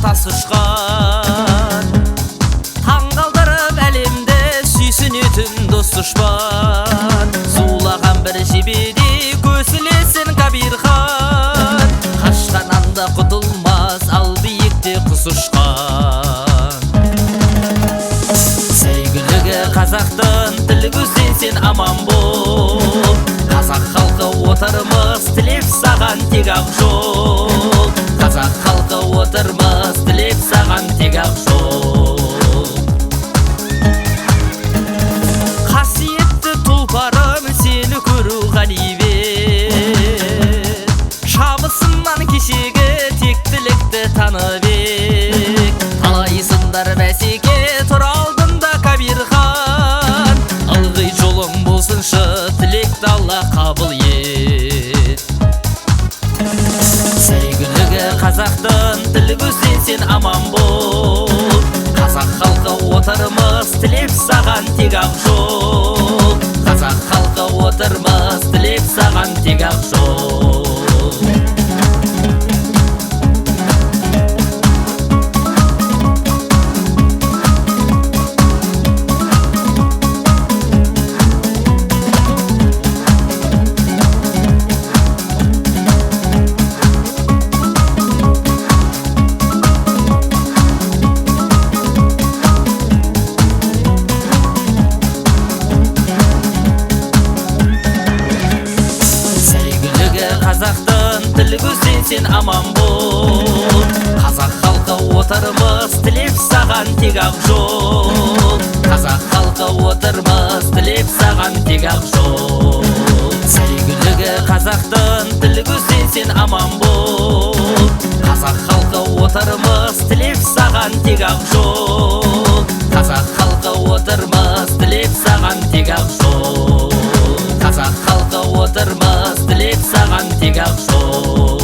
Tasışkan taң қалдырып әлемді сүйсінетін дос дұшпан зулаған бір жебеде көсілесін Кабирхан қашқаннан да құтылмас ал биікте құс ұшқан сәйгүлігі қазақтың тілі көзден сен аман бол қазақ халқы отырмыз тілеп саған тек ақ жол қазақ халқы отырмыз тілеп саған тек ақ жол қасиетті тұлпарым сені көру ғанибет шабысынан кешегі тектілікті танып ек талайсыңдар бәсеке тұр алдында Кабирхан ылғи жолың болсыншы тілекті Алла қабыл ет сәйгүлігі қазақтың тілі көзден сен аман бол қазақ халқы отырмыз тілеп саған тек ақ жол қазақ халқы отырмыз тілеп саған тек ақ жол қазақтың тілі көзден сен аман бол қазақ халқы отырмыз тілеп саған тек ақ жол қазақ халқы отырмыз тілеп саған тек ақ жол сәйгүлігі қазақтың тілі көзден сен аман бол қазақ халқы отырмыз тілеп саған тек ақ жол қазақ халқы отырмыз тілеп саған тек ақ жол қазақ халқы отырмыз тілеп саған тек ақ жол